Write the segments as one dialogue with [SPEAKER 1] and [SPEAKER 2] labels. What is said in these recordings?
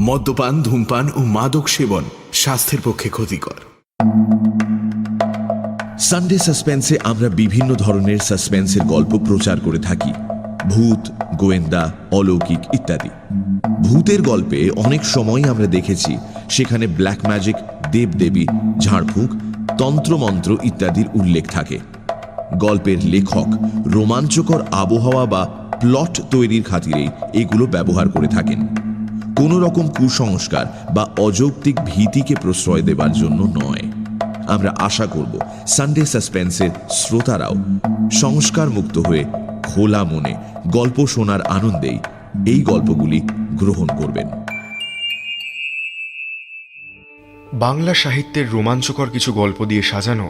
[SPEAKER 1] মদ্যপান, ধূমপান ও মাদক সেবন স্বাস্থ্যের পক্ষে ক্ষতিকর।
[SPEAKER 2] সানডে সাসপেন্সে আমরা বিভিন্ন ধরনের সাসপেন্সের গল্প প্রচার করে থাকি, ভূত, গোয়েন্দা, অলৌকিক ইত্যাদি। ভূতের গল্পে অনেক সময় আমরা দেখেছি সেখানে ব্ল্যাক ম্যাজিক, দেবদেবী, ঝাড়ফুঁক, তন্ত্রমন্ত্র ইত্যাদির উল্লেখ থাকে। গল্পের লেখক রোমাঞ্চকর আবহাওয়া বা প্লট তৈরির খাতিরেই এগুলো ব্যবহার করে থাকেন, কোনো রকম কুসংস্কার বা অযৌক্তিক ভীতিকে প্রশ্রয় দেবার জন্য নয়। আমরা আশা করব সানডে সাসপেন্সের শ্রোতারাও সংস্কার মুক্ত হয়ে খোলা মনে গল্প শোনার আনন্দেই এই গল্পগুলি গ্রহণ করবেন।
[SPEAKER 3] বাংলা সাহিত্যের রোমাঞ্চকর কিছু গল্প দিয়ে সাজানো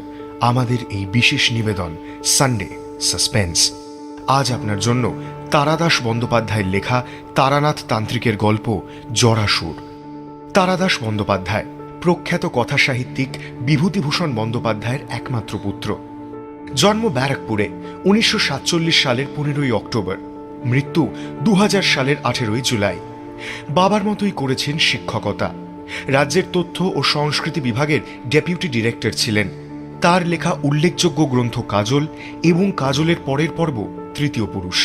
[SPEAKER 3] আমাদের এই বিশেষ নিবেদন সানডে সাসপেন্স। আজ আপনার জন্য তারাদাস বন্দ্যোপাধ্যায়ের লেখা তারানাথ তান্ত্রিকের গল্প জরাসুর। তারাদাস বন্দ্যোপাধ্যায় প্রখ্যাত কথা সাহিত্যিক বিভূতিভূষণ বন্দ্যোপাধ্যায়ের একমাত্র পুত্র। জন্ম ব্যারাকপুরে 1947 সালের 15ই অক্টোবর, মৃত্যু 2000 সালের 18ই জুলাই। বাবার মতোই করেছেন শিক্ষকতা। রাজ্যের তথ্য ও সংস্কৃতি বিভাগের ডেপুটি ডিরেক্টর ছিলেন। তার লেখা উল্লেখযোগ্য গ্রন্থ কাজল এবং কাজলের পরের পর্ব তৃতীয় পুরুষ।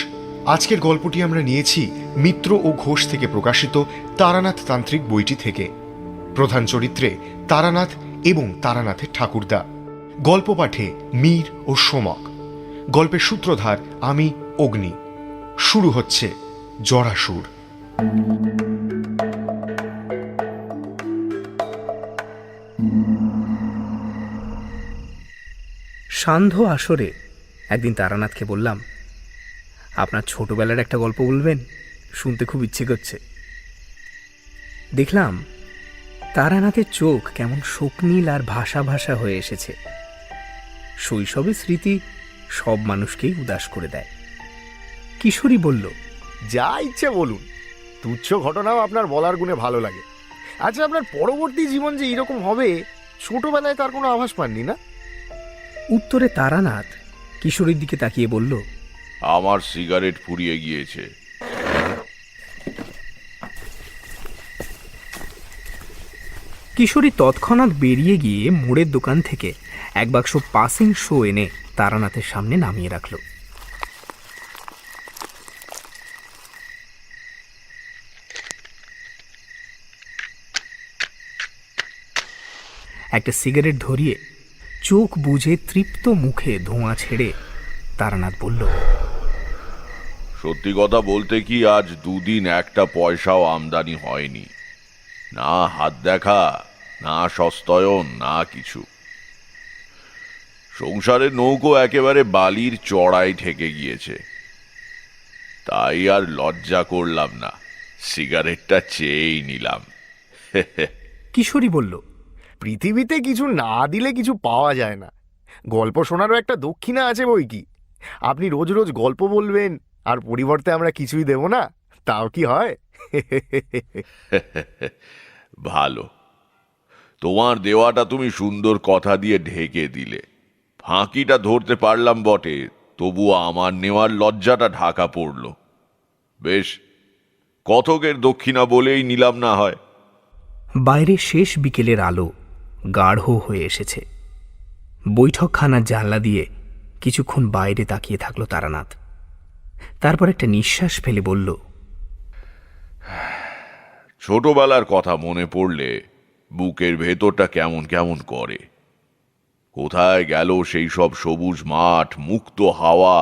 [SPEAKER 3] আজকের গল্পটি আমরা নিয়েছি মিত্র ও ঘোষ থেকে প্রকাশিত তারানাথ তান্ত্রিক বইটি থেকে। প্রধান চরিত্রে তারানাথ এবং তারানাথের ঠাকুরদা। গল্প পাঠে মীর ও সোমক। গল্পের সূত্রধার আমি, অগ্নি। শুরু হচ্ছে জরাসুর।
[SPEAKER 4] সান্ধ্য আসরে একদিন তারানাথকে বললাম, আপনার ছোটবেলার একটা গল্প বলবেন, শুনতে খুব ইচ্ছে করছে। দেখলাম তারানাথের চোখ কেমন শোকনীল আর ভাষা ভাষা হয়ে এসেছে। শৈশবের স্মৃতি সব মানুষকেই উদাস করে দেয়। কিশোরী বলল,
[SPEAKER 5] যা ইচ্ছে বলুন, তুচ্ছ ঘটনাও আপনার বলার গুণে ভালো লাগে। আচ্ছা, আপনার পরবর্তী জীবন যে এরকম হবে ছোটবেলায় তার কোনো আভাস পাননি না?
[SPEAKER 4] উত্তরে তারানাথ কিশোরীর দিকে তাকিয়ে বলল,
[SPEAKER 6] আমার সিগারেট ফুরিয়ে গিয়েছে।
[SPEAKER 4] কিশোরী তৎক্ষণাৎ বেরিয়ে গিয়ে মোড়ের দোকান থেকে এক বাক্স পাসিং শো এনে তারানাথের সামনে নামিয়ে রাখল। একটা সিগারেট ধরিয়ে চোখ বুজে তৃপ্ত মুখে ধোঁয়া ছেড়ে তারানাথ বলল,
[SPEAKER 6] সত্যি কথা বলতে কি, আজ দুদিন একটা পয়সাও আমদানি হয়নি। না হাত দেখা, না সস্তয়ন, না কিছু। সংসারের নৌকো একেবারে বালির চড়াই ঠেকে গিয়েছে। তাই আর লজ্জা করলাম না, সিগারেটটা চেয়েই নিলাম।
[SPEAKER 4] কিশোরী বলল,
[SPEAKER 5] পৃথিবীতে কিছু না দিলে কিছু পাওয়া যায় না। গল্প শোনারও একটা দক্ষিণা আছে বই কি। আপনি রোজ রোজ গল্প বলবেন আর পরিবর্তে আমরা কিছুই দেব না, তাও কি হয়?
[SPEAKER 6] ভালো, তোমার দেওয়াটা তুমি সুন্দর কথা দিয়ে ঢেকে দিলে। ফাঁকিটা ধরতে পারলাম বটে, তবুও আমার নেওয়ার লজ্জাটা ঢাকা পড়ল। বেশ, কতকের দক্ষিণা বলেই নিলাম না হয়।
[SPEAKER 4] বাইরে শেষ বিকেলের আলো গাঢ় হয়ে এসেছে। বৈঠকখানার জানলা দিয়ে কিছুক্ষণ বাইরে তাকিয়ে থাকল তারানাথ। তারপর একটা নিঃশ্বাস ফেলে বলল,
[SPEAKER 6] ছোটবেলার কথা মনে পড়লে বুকের ভেতরটা কেমন কেমন করে। কোথায় গেল সেই সব সবুজ মাঠ, মুক্ত হাওয়া,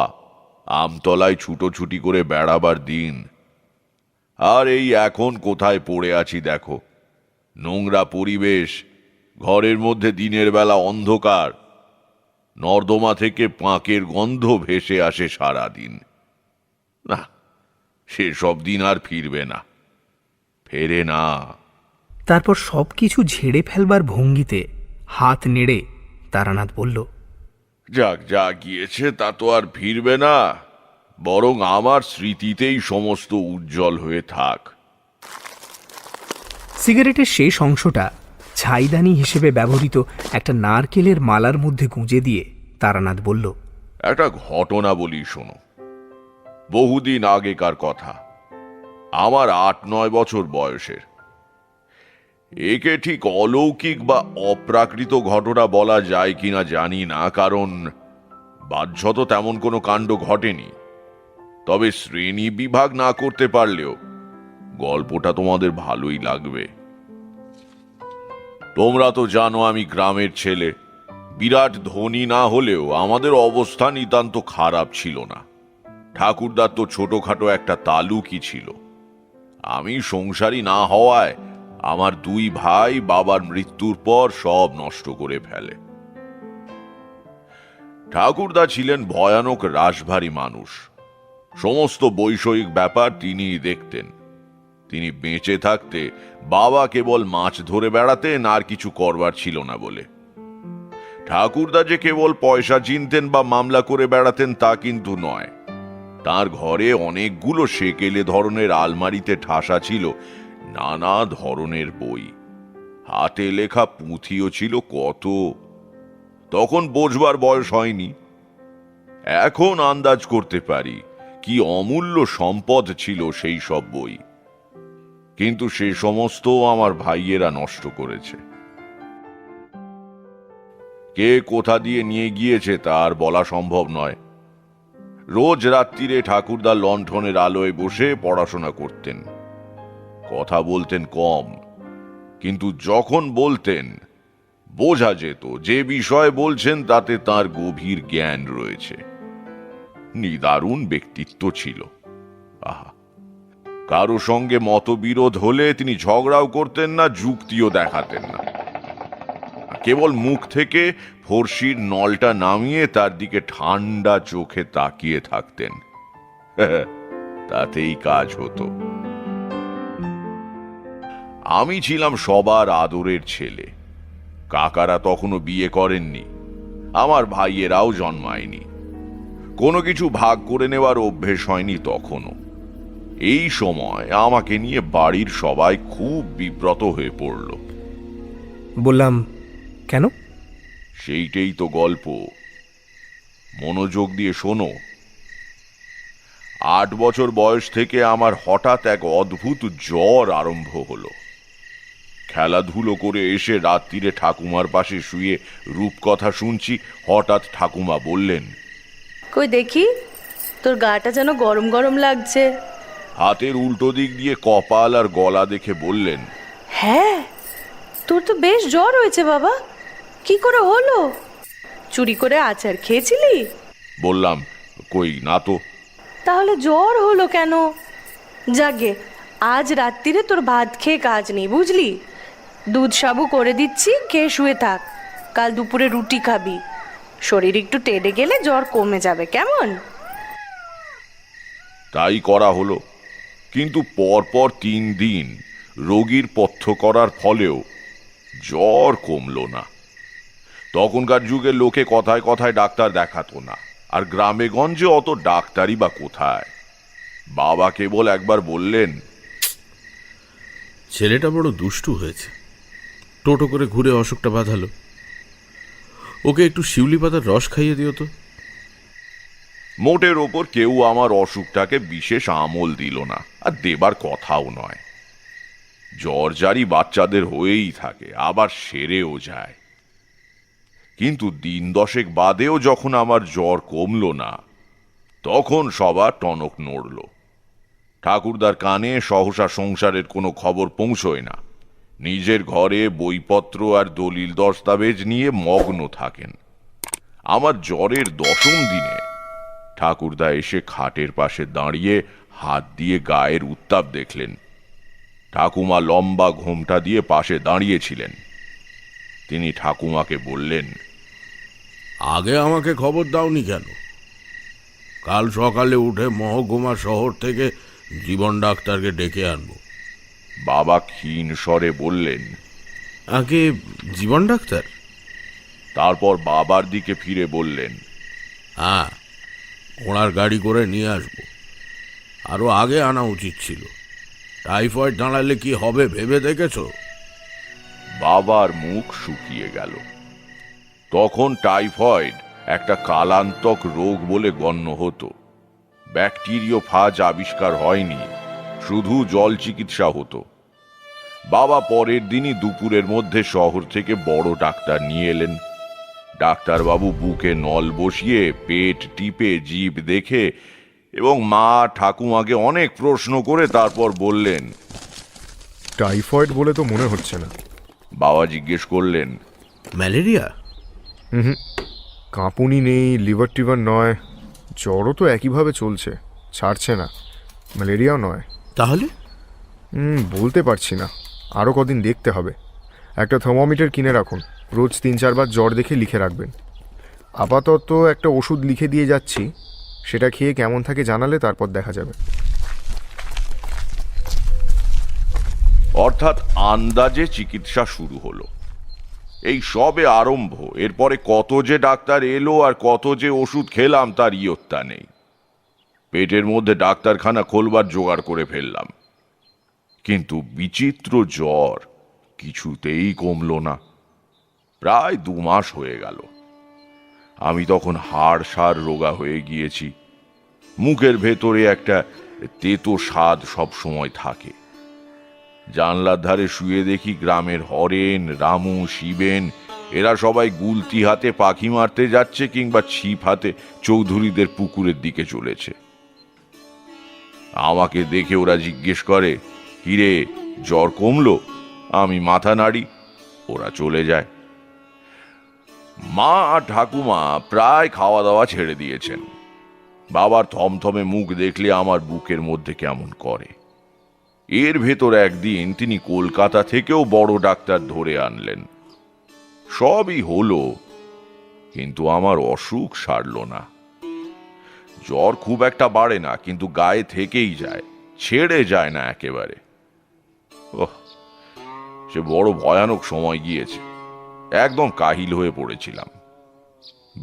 [SPEAKER 6] আমতলায় ছুটোছুটি করে বেড়াবার দিন। আর এই এখন কোথায় পড়ে আছি দেখো, নোংরা পরিবেশ, ঘরের মধ্যে দিনের বেলা অন্ধকার, নর্দমা থেকে পাঁকের গন্ধ ভেসে আসে সারাদিন। না, সেসব দিন আর ফিরবে না, ফেরে না।
[SPEAKER 4] তারপর সবকিছু ঝেড়ে ফেলবার ভঙ্গিতে হাত নেড়ে তারানাথ বলল,
[SPEAKER 6] যাক, যা গিয়েছে তা তো আর ফিরবে না, বরং আমার স্মৃতিতেই সমস্ত উজ্জ্বল হয়ে থাক।
[SPEAKER 4] সিগারেটের শেষ অংশটা ছাইদানি হিসেবে ব্যবহৃত একটা নারকেলের মালার মধ্যে গুঁজে দিয়ে তারানাথ বলল,
[SPEAKER 6] একটা ঘটনা বলি শোনো। বহুদিন আগেকার কথা। আমার 8-9 বছর বয়সের। একে ঠিক অলৌকিক বা অপ্রাকৃত ঘটনা বলা যায় কিনা জানি না, কারণ বাহ্যত তেমন কোনো কাণ্ড ঘটেনি। তবে শ্রেণী বিভাগ না করতে পারলেও গল্পটা তোমাদের ভালোই লাগবে। তোমরা তো জানো আমি গ্রামের ছেলে। বিরাট ধনী না হলেও আমাদের অবস্থা নিতান্ত খারাপ ছিল না। ঠাকুরদার তো ছোটখাটো একটা তালুকই ছিল। আমি সংসারী না হওয়ায় আমার দুই ভাই বাবার মৃত্যুর পর সব নষ্ট করে ফেলে। ঠাকুরদা ছিলেন ভয়ানক রাশভারী মানুষ। সমস্ত বৈষয়িক ব্যাপার তিনিই দেখতেন। তিনি বেঁচে থাকতে বাবা কেবল মাছ ধরে বেড়াতেন, আর কিছু করবার ছিল না বলে। ঠাকুরদা যে কেবল পয়সা চিনতেন বা মামলা করে বেড়াতেন তা কিন্তু নয়। তার ঘরে অনেকগুলো সেকেলে ধরনের আলমারিতে ঠাসা ছিল নানা ধরনের বই। হাতে লেখা পুঁথিও ছিল কত। তখন বোঝবার বয়স হয়নি। এখন আন্দাজ করতে পারি কি অমূল্য সম্পদ ছিল সেই সব বই। কিন্তু সে সমস্ত আমার ভাইয়েরা নষ্ট করেছে। কে কোথা দিয়ে নিয়ে গিয়েছে তার বলা সম্ভব নয়। রোজ রাত্রিরে ঠাকুরদা লণ্ঠনের আলোয় বসে পড়াশোনা করতেন। কথা বলতেন কম, কিন্তু যখন বলতেন বোঝা যেত যে বিষয় বলছেন তাতে তার গভীর জ্ঞান রয়েছে। নিদারুণ ব্যক্তিত্ব ছিল। আহা, কারো সঙ্গে মতবিরোধ হলে তিনি ঝগড়াও করতেন না, যুক্তিও দেখাতেন না। কেবল মুখ থেকে ফর্সির নলটা নামিয়ে তার দিকে ঠান্ডা চোখে তাকিয়ে থাকতেন। তাতেই কাজ হতো। আমি ছিলাম সবার আদরের ছেলে। কাকারা তখনও বিয়ে করেননি, আমার ভাইয়েরাও জন্মায়নি। কোনো কিছু ভাগ করে নেওয়ার অভ্যেস হয়নি তখনও। এই সময় আমাকে নিয়ে বাড়ির সবাই খুব বিব্রত হয়ে পড়ল।
[SPEAKER 4] বললাম, কেন?
[SPEAKER 6] সেইটাই তো গল্প, মনোযোগ দিয়ে শোনো। 8 বছর বয়স থেকে আমার হঠাৎ এক অদ্ভুত জ্বর আরম্ভ হলো। খেলাধুলো করে এসে রাত্রিরে ঠাকুমার পাশে শুয়ে রূপকথা শুনছি। হঠাৎ ঠাকুমা বললেন,
[SPEAKER 7] কই দেখি, তোর গাটা যেন গরম গরম লাগছে।
[SPEAKER 6] হাতের উল্টো দিক দিয়ে কপাল আর গলা দেখে বললেন,
[SPEAKER 7] হ্যাঁ, তোর তো বেশ জ্বর হয়েছে বাবা। কি করে হলো? চুরি করে আচার খেয়েছিলি?
[SPEAKER 6] বললাম, কই না তো।
[SPEAKER 7] তাহলে জ্বর হলো কেন? জাগে, আজ রাত্রিরে তোর ভাত খেয়ে কাজ নেই, বুঝলি? দুধ সাবু করে দিচ্ছি, খেয়ে শুয়ে থাক। কাল দুপুরে রুটি খাবি। শরীর একটু টেডে গেলে জ্বর কমে যাবে, কেমন?
[SPEAKER 6] তাই করা হলো। কিন্তু পরপর 3 দিন রোগীর পথ্য করার ফলেও জ্বর কমল না। তখনকার যুগে লোকে কথায় কথায় ডাক্তার দেখাতো না, আর গ্রামে গঞ্জে অত ডাক্তারই বা কোথায়। বাবা কেবল একবার বললেন,
[SPEAKER 8] ছেলেটা বড় দুষ্টু হয়েছে, টোটো করে ঘুরে অসুখটা বাঁধালো। ওকে একটু শিউলি পাতার রস খাইয়ে দিও তো।
[SPEAKER 6] মোটের ওপর কেউ আমার অসুখটাকে বিশেষ আমল দিল না, আর দেবার কথাও নয়। জ্বর জারি বাচ্চাদের হয়েই থাকে, আবার সেরেও যায়। কিন্তু 10 দশেক বাদেও যখন আমার জ্বর কমল না, তখন সবার টনক নড়ল। ঠাকুরদার কানে সহসা সংসারের কোনো খবর পৌঁছয় না। নিজের ঘরে বইপত্র আর দলিল দস্তাবেজ নিয়ে মগ্ন থাকেন। আমার জ্বরের 10ম দিনে ঠাকুরদা এসে খাটের পাশে দাঁড়িয়ে হাত দিয়ে গায়ের উত্তাপ দেখলেন। ঠাকুমা লম্বা ঘোমটা দিয়ে পাশে দাঁড়িয়েছিলেন। তিনি ঠাকুমাকে বললেন,
[SPEAKER 8] আগে আমাকে খবর দাওনি কেন? কাল সকালে উঠে মহকুমা শহর থেকে জীবন ডাক্তারকে ডেকে আনবো।
[SPEAKER 6] বাবা ক্ষীণ স্বরে বললেন,
[SPEAKER 8] আগে জীবন ডাক্তার?
[SPEAKER 6] তারপর বাবার দিকে ফিরে বললেন,
[SPEAKER 8] হ্যাঁ, ওনার গাড়ি করে নিয়ে আসবো। আরো আগে আনা উচিত ছিল। টাইফয়েড দাঁড়ালে কি হবে ভেবে দেখেছ?
[SPEAKER 6] বাবার মুখ শুকিয়ে গেল। তখন টাইফয়েড একটা কালান্তক রোগ বলে গণ্য হতো। ব্যাকটেরিয় ফাজ আবিষ্কার হয়নি, শুধু জল চিকিৎসা হতো। বাবা পরের দিনই দুপুরের মধ্যে শহর থেকে বড় ডাক্তার নিয়ে এলেন। ডাক্তারবাবু বুকে নল বসিয়ে পেট টিপে জিভ দেখে এবং মা ঠাকুমাকে অনেক প্রশ্ন করে তারপর বললেন।
[SPEAKER 3] টাইফয়েড বলে তো মনে হচ্ছে না।
[SPEAKER 6] বাবা জিজ্ঞেস করলেন,
[SPEAKER 8] ম্যালেরিয়া?
[SPEAKER 3] কাঁপুনি নেই, লিভার টিভার নয়, জ্বরও তো একইভাবে চলছে, ছাড়ছে না। ম্যালেরিয়াও নয়।
[SPEAKER 8] তাহলে?
[SPEAKER 3] বলতে পারছি না, আরও কদিন দেখতে হবে। একটা থার্মোমিটার কিনে রাখুন, রোজ 3-4 বার জ্বর দেখে লিখে রাখবেন। আপাতত একটা ওষুধ লিখে দিয়ে যাচ্ছি, সেটা খেয়ে কেমন থাকে জানালে তারপর দেখা যাবে।
[SPEAKER 6] অর্থাৎ আন্দাজে চিকিৎসা শুরু হলো। এই সবে আরম্ভ। এরপরে কত যে ডাক্তার এলো আর কত যে ওষুধ খেলাম তার ইয়ত্তা নেই। পেটের মধ্যে ডাক্তারখানা খোলবার জোগাড় করে ফেললাম, কিন্তু বিচিত্র জ্বর কিছুতেই কমলো না। প্রায় 2 মাস হয়ে গেল। আমি তখন হাড় সার রোগা হয়ে গিয়েছি। মুখের ভেতরে একটা তেতো স্বাদ সব সময় থাকে। জানলার ধারে শুয়ে দেখি গ্রামের হরেন, রামু, শিবেন এরা সবাই গুলতি হাতে পাখি মারতে যাচ্ছে কিংবা ছিপ হাতে চৌধুরীদের পুকুরের দিকে চলেছে। আমাকে দেখে ওরা জিজ্ঞেস করে, কিরে জ্বর কমলো? আমি মাথা নাড়ি, ওরা চলে যায়। মা আর ঠাকুমা প্রায় খাওয়া দাওয়া ছেড়ে দিয়েছেন। বাবার থমথমে মুখ দেখলে আমার বুকের মধ্যে কেমন করে। এর ভেতর একদিন তিনি কলকাতা থেকেও বড় ডাক্তার ধরে আনলেন। সবই হলো, কিন্তু আমার অসুখ সারল না। জ্বর খুব একটা বাড়ে না, কিন্তু গায়ে থেকেই যায়, ছেড়ে যায় না একেবারে। সে বড় ভয়ানক সময় গিয়েছে। একদম কাহিল হয়ে পড়েছিলাম।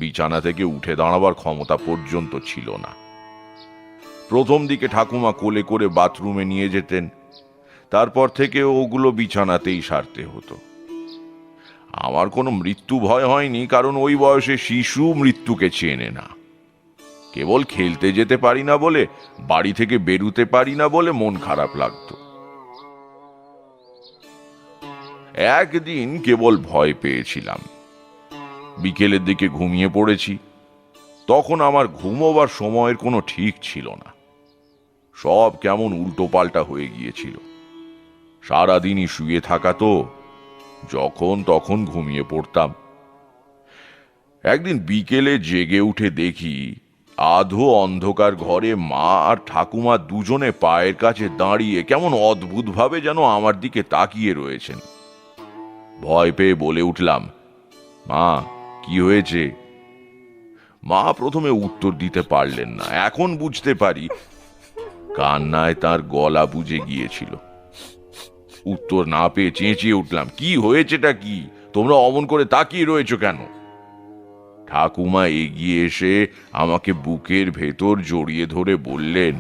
[SPEAKER 6] বিছানা থেকে উঠে দাঁড়াবার ক্ষমতা পর্যন্ত ছিল না। প্রথম দিকে ঠাকুমা কোলে করে বাথরুমে নিয়ে যেতেন, তারপর থেকে ওগুলো বিছানাতেই সারতে হতো। আমার কোনো মৃত্যু ভয় হয়নি, কারণ ওই বয়সে শিশু মৃত্যুকে চেনে না। কেবল খেলতে যেতে পারি না বলে, বাড়ি থেকে বেরুতে পারি না বলে মন খারাপ লাগতো। একদিন কেবল ভয় পেয়েছিলাম। বিকেলের দিকে ঘুমিয়ে পড়েছি। তখন আমার ঘুমোবার সময়ের কোনো ঠিক ছিল না। সব কেমন উল্টো পাল্টা হয়ে গিয়েছিল। সারাদিনই শুয়ে থাকা তো, যখন তখন ঘুমিয়ে পড়তাম। একদিন বিকেলে জেগে উঠে দেখি আধো অন্ধকার ঘরে মা আর ঠাকুমা দুজনে পায়ের কাছে দাঁড়িয়ে কেমন অদ্ভুতভাবে যেন আমার দিকে তাকিয়ে রয়েছেন। ভয় পেয়ে বলে উঠলাম, মা কি হয়েছে? মা প্রথমে উত্তর দিতে পারলেন না। এখন বুঝতে পারি কান্নায় তার গলা বুজে গিয়েছিল। উত্তর না পেয়ে চেঁচিয়ে উঠলাম, কি হয়েছেটা কি? তোমরা অমন করে তাকিয়ে রয়েছো কেন? ঠাকুমা এগিয়ে এসে আমাকে বুকের ভেতর জড়িয়ে ধরে বললেন,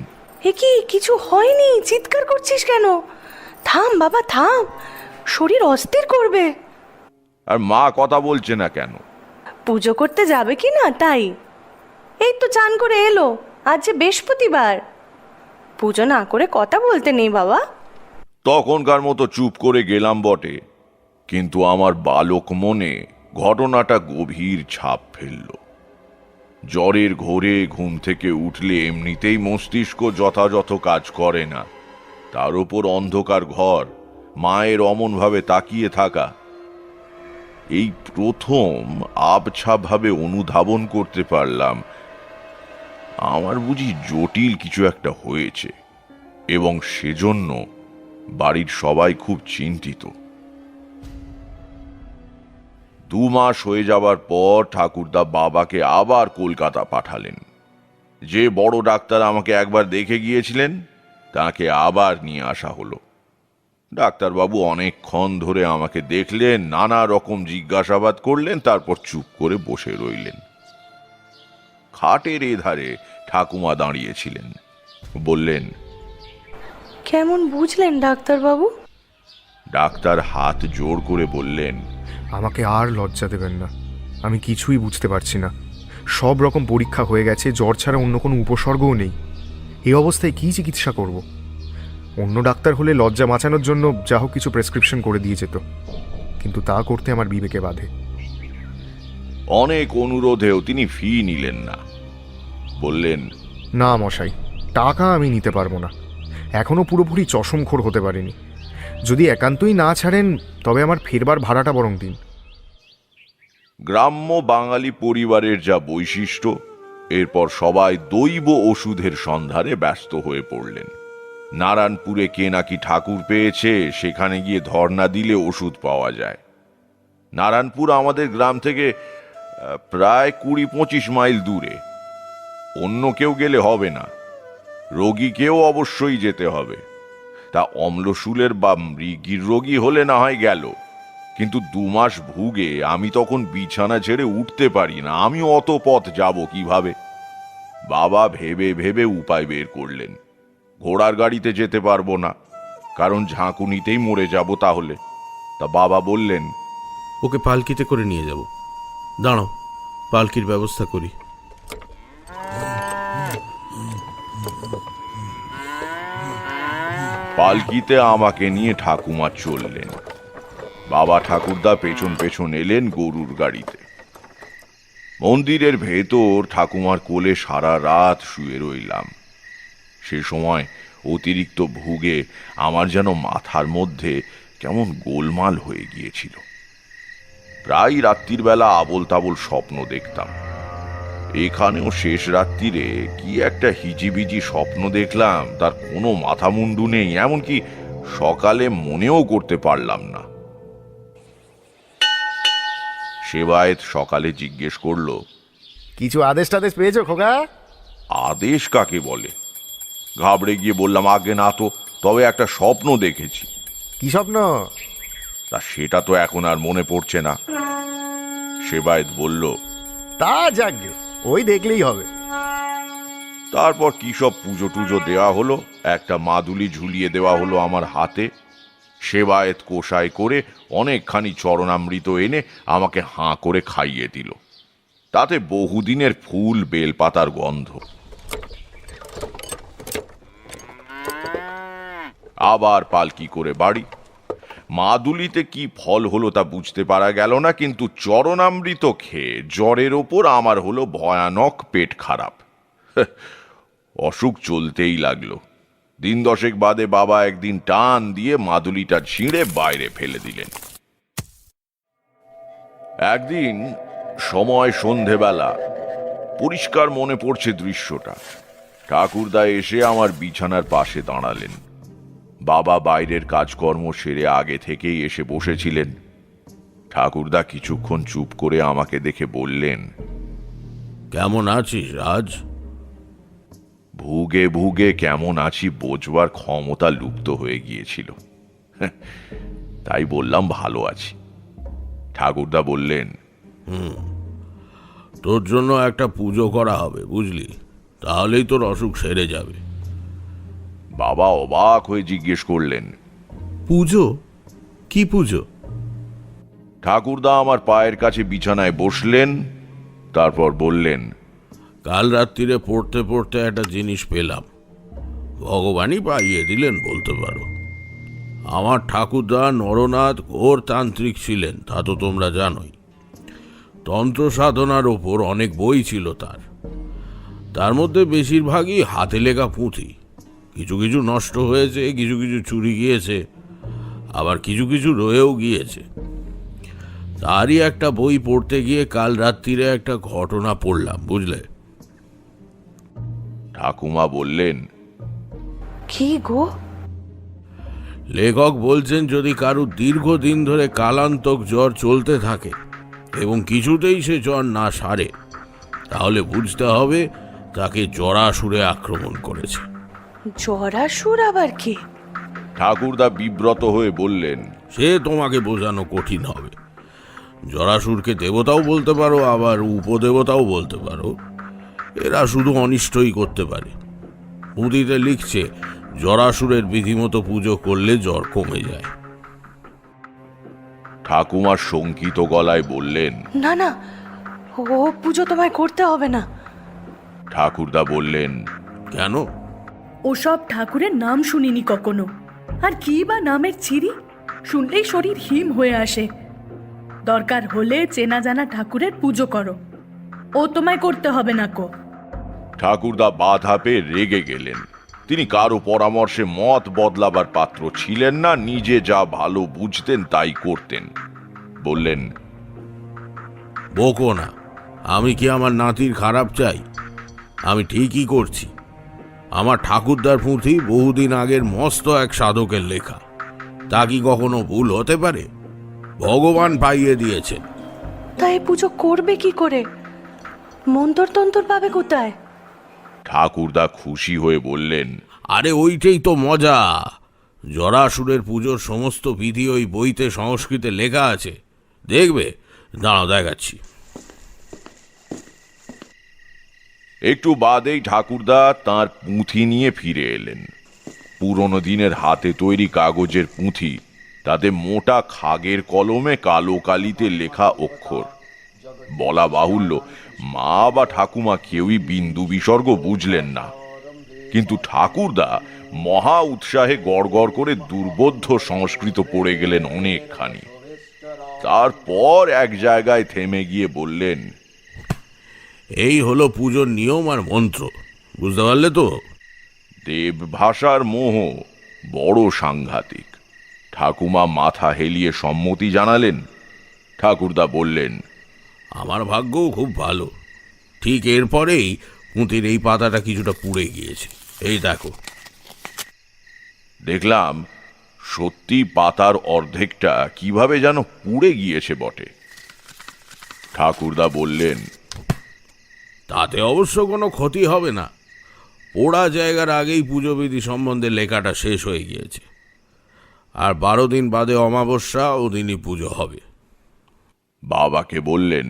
[SPEAKER 7] এ কি, কিছু হয়নি, চিৎকার করছিস কেন? থাম বাবা থাম, শরীর অস্থির করবে।
[SPEAKER 6] আর মা কথা বলছে না কেন?
[SPEAKER 7] পুজো করতে যাবে কি না তাই। এই তো চান করে এলো, আজ যে বৃহস্পতিবার, পুজো না করে কথা বলতে নেই বাবা।
[SPEAKER 6] তখনকার মতো চুপ করে গেলাম বটে, কিন্তু আমার বালক মনে ঘটনাটা গভীর ছাপ ফেলল। জ্বরের ঘোরে ঘুম থেকে উঠলে এমনিতেই মস্তিষ্ক যথাযথ কাজ করে না, তার উপর অন্ধকার ঘর, মায়ের অমনভাবে তাকিয়ে থাকা। এই প্রথম আবছাভাবে অনুধাবন করতে পারলাম আমার বুঝি জটিল কিছু একটা হয়েছে, এবং সেজন্য বাড়ির সবাই খুব চিন্তিত। 2 মাস হয়ে যাবার পর ঠাকুরদা বাবাকে আবার কলকাতা পাঠালেন। যে বড় ডাক্তার আমাকে একবার দেখে গিয়েছিলেন তাকে আবার নিয়ে আসা হলো। ডাক্তারবাবু অনেকক্ষণ ধরে আমাকে দেখলেন, নানা রকম জিজ্ঞাসাবাদ করলেন, তারপর চুপ করে বসে রইলেন। খাটের এধারে ঠাকুমা দাঁড়িয়েছিলেন। বললেন,
[SPEAKER 7] কেমন বুঝলেন ডাক্তারবাবু?
[SPEAKER 6] ডাক্তার হাত জোর করে বললেন,
[SPEAKER 3] আমাকে আর লজ্জা দেবেন না, আমি কিছুই বুঝতে পারছি না। সব রকম পরীক্ষা হয়ে গেছে, জ্বর ছাড়া অন্য কোনো উপসর্গও নেই। এই অবস্থায় কি চিকিৎসা করব? অন্য ডাক্তার হলে লজ্জা বাঁচানোর জন্য যা হোক কিছু প্রেসক্রিপশন করে দিয়ে যেত, কিন্তু তা করতে আমার বিবেকে বাধে।
[SPEAKER 6] অনেক অনুরোধেও তিনি ফি নিলেন না। বললেন,
[SPEAKER 3] না মশাই, টাকা আমি নিতে পারবো না, এখনো পুরোপুরি চশমখোর হতে পারিনি। যদি একান্তই না ছাড়েন তবে আমার ফেরবার ভাড়াটা বরং দিন।
[SPEAKER 6] গ্রাম্য বাঙালি পরিবারের যা বৈশিষ্ট্য, এরপর সবাই দৈব ওষুধের সন্ধানে ব্যস্ত হয়ে পড়লেন। নারায়ণপুরে কে নাকি ঠাকুর পেয়েছে, সেখানে গিয়ে ধর্ণা দিলে ওষুধ পাওয়া যায়। নারায়ণপুর আমাদের গ্রাম থেকে প্রায় 20-25 মাইল দূরে। অন্য কেউ গেলে হবে না, রোগীকেও অবশ্যই যেতে হবে। তা অম্লশূলের বা মৃগীর রোগী হলে না হয় গেল, কিন্তু 2 মাস ভুগে আমি তখন বিছানা ছেড়ে উঠতে পারি না। আমি অত পথ যাব কিভাবে? বাবা ভেবে ভেবে উপায় বের করলেন। ঘোড়ার গাড়িতে যেতে পারবো না, কারণ ঝাঁকুনিতেই মরে যাব তাহলে। তা বাবা বললেন,
[SPEAKER 8] ওকে পালকিতে করে নিয়ে যাব। দাঁড়াও, পালকির ব্যবস্থা করি।
[SPEAKER 6] পালকিতে আমাকে নিয়ে ঠাকুমা চললেন। বাবা ঠাকুরদা পেছন পেছন এলেন গরুর গাড়িতে। মন্দিরের ভেতর ঠাকুমার কোলে সারা রাত শুয়ে রইলাম। সে সময় অতিরিক্ত ভুগে আমার যেন মাথার মধ্যে কেমন গোলমাল হয়ে গিয়েছিল। প্রায় রাত্রির বেলা আবোল তাবোল স্বপ্ন দেখতাম। এখানেও শেষ রাত্রিরে কি একটা হিজিবিজি স্বপ্ন দেখলাম, তার কোনো মাথা মুন্ডু নেই, এমনকি সকালে মনেও করতে পারলাম না। সেবায়েত সকালে জিজ্ঞেস করলো,
[SPEAKER 5] কিছু আদেশ টাদেশ পেয়েছো খোকা?
[SPEAKER 6] আদেশ কাকে বলে? ঘাবড়ে গিয়ে বললাম, আগে না তো, তবে একটা স্বপ্ন দেখেছি।
[SPEAKER 5] কি স্বপ্ন?
[SPEAKER 6] তা সেটা তো এখন আর মনে পড়ছে না। সেবায়েত বলল,
[SPEAKER 5] তা যাকগে, ওই দেখলেই হবে।
[SPEAKER 6] তারপর কি সব পুজো টুজো দেওয়া হলো, একটা মাদুলি ঝুলিয়ে দেওয়া হলো আমার হাতে। সেবায়েত কোষাই করে অনেকখানি চরণামৃত এনে আমাকে হাঁ করে খাইয়ে দিল। তাতে বহুদিনের ফুল বেলপাতার গন্ধ। আবার পালকি করে বাড়ি। মাদুলিতে কি ফল হলো তা বুঝতে পারা গেল না, কিন্তু চরণামৃত খেয়ে জ্বরের ওপর আমার হলো ভয়ানক পেট খারাপ। অসুখ চলতেই লাগলো। 10 দশেক বাদে বাবা একদিন টান দিয়ে মাদুলিটা ছিঁড়ে বাইরে ফেলে দিলেন। একদিন সময় সন্ধেবেলা, পরিষ্কার মনে পড়ছে দৃশ্যটা। ঠাকুরদা এসে আমার বিছানার পাশে দাঁড়ালেন। বাবা বাইরের কাজকর্ম সেরে আগে থেকেই এসে বসেছিলেন। ঠাকুরদা কিছুক্ষণ চুপ করে আমাকে দেখে বললেন,
[SPEAKER 8] কেমন আছিস রাজ?
[SPEAKER 6] ভুগে ভুগে কেমন আছি বোঝবার ক্ষমতা লুপ্ত হয়ে গিয়েছিল। তাই বললাম ভালো আছি। ঠাকুরদা বললেন,
[SPEAKER 8] তোর জন্য একটা পুজো করা হবে, বুঝলি? তাহলেই তোর অসুখ সেরে যাবে।
[SPEAKER 6] বাবা অবাক হয়ে জিজ্ঞেস করলেন,
[SPEAKER 8] পুজো? কি পুজো?
[SPEAKER 6] ঠাকুরদা আমার পায়ের কাছে বিছানায় বসলেন, তারপর বললেন,
[SPEAKER 8] কাল রাত্রিরে পড়তে পড়তে একটা জিনিস পেলাম। ভগবানই পাইয়ে দিলেন বলতে পারো। আমার ঠাকুরদা নরনাথ ঘোর তান্ত্রিক ছিলেন, তা তো তোমরা জানোই। তন্ত্র সাধনার ওপর অনেক বই ছিল তার মধ্যে বেশিরভাগই হাতে লেখা পুঁথি। কিছু কিছু নষ্ট হয়েছে, কিছু কিছু চুরি গিয়েছে, আবার কিছু কিছু রয়েও গিয়েছে। তারই একটা বই পড়তে গিয়ে কাল রাত্রিরে একটা ঘটনা পড়লাম, বুঝলে?
[SPEAKER 6] ঠাকুমা বললেন,
[SPEAKER 7] কি গো?
[SPEAKER 8] লেখক বলছেন, যদি কারো দীর্ঘদিন ধরে কালান্তক জ্বর চলতে থাকে এবং কিছুতেই সে জ্বর না সারে, তাহলে বুঝতে হবে তাকে জরাসুরে আক্রমণ করেছে।
[SPEAKER 7] জরাসুর আবার কি?
[SPEAKER 6] ঠাকুরদা বিব্রত হয়ে বললেন,
[SPEAKER 8] সে তোমাকে বোঝানো কঠিন হবে। জরাসুরকে দেবতাও বলতে পারো, আবার উপদেবতাও বলতে পারো। এরা শুধু অনিষ্টই করতে পারে। পুঁথিতে লিখছে, জরাসুরের বিধিমতো পুজো করলে জ্বর কমে যায়।
[SPEAKER 6] ঠাকুমা শঙ্কিত গলায় বললেন,
[SPEAKER 7] না না, ও পুজো তোমায় করতে হবে না।
[SPEAKER 6] ঠাকুরদা বললেন,
[SPEAKER 8] কেন?
[SPEAKER 9] ওসব ঠাকুরের নাম শুনিনি কখনো। আর কি বা নামের চিরি, শুনলেই শরীর হিম হয়ে আসে। দরকার হলে চেনা জানা ঠাকুরের পুজো করো, ও তোমায় করতে হবে না কো।
[SPEAKER 6] ঠাকুরদা বাধা পেয়ে রেগে গেলেন। তিনি কারো পরামর্শে মত বদলাবার পাত্র ছিলেন না, নিজে যা ভালো বুঝতেন তাই করতেন। বললেন,
[SPEAKER 8] বকো না, আমি কি আমার নাতির খারাপ চাই? আমি ঠিকই করছি। আমার ঠাকুরদার পুঁথি বহুদিন আগের মস্ত এক সাধকের লেখা, তা কি কখনো ভুল হতে পারে? ভগবান পাইয়ে দিয়েছেন।
[SPEAKER 7] তাই পুজো করবে কি করে? মন্তর তন্তর পাবে কোথায়?
[SPEAKER 6] ঠাকুরদা খুশি হয়ে বললেন,
[SPEAKER 8] আরে ওইটাই তো মজা। জরাসুরের পুজোর সমস্ত বিধি ওই বইতে সংস্কৃতে লেখা আছে, দেখবে। দাঁড়াও, দেখাচ্ছি।
[SPEAKER 6] একটু বাদেই ঠাকুরদা তার পুঁথি নিয়ে ফিরে এলেন। পুরনো দিনের হাতে তৈরি কাগজের পুঁথি, তাতে মোটা খাগের কলমে কালো কালিতে লেখা অক্ষর। বলা বাহুল্য, মা বা ঠাকুমা কেউই বিন্দু বিসর্গ বুঝলেন না, কিন্তু ঠাকুরদা মহা উৎসাহে গড়গড় করে দুর্বোধ্য সংস্কৃত পড়ে গেলেন অনেকখানি। তারপর এক জায়গায় থেমে গিয়ে বললেন,
[SPEAKER 8] এই হলো পুজোর নিয়ম আর মন্ত্র, বুঝতে পারলে তো?
[SPEAKER 6] দেব ভাষার মোহ বড় সাংঘাতিক। ঠাকুমা মাথা হেলিয়ে সম্মতি জানালেন। ঠাকুরদা বললেন,
[SPEAKER 8] আমার ভাগ্যও খুব ভালো। ঠিক এরপরেই পুঁতির এই পাতাটা কিছুটা পুড়ে গিয়েছে, এই দেখো।
[SPEAKER 6] দেখলাম সত্যি পাতার অর্ধেকটা কিভাবে যেন পুড়ে গিয়েছে বটে। ঠাকুরদা বললেন,
[SPEAKER 8] তাতে অবশ্য কোনো ক্ষতি হবে না। পোড়া জায়গার আগেই পুজোবিধি সম্বন্ধে লেখাটা শেষ হয়ে গিয়েছে, আর 12 দিন বাদে অমাবস্যা, ওদিনই পুজো হবে।
[SPEAKER 6] বাবাকে বললেন,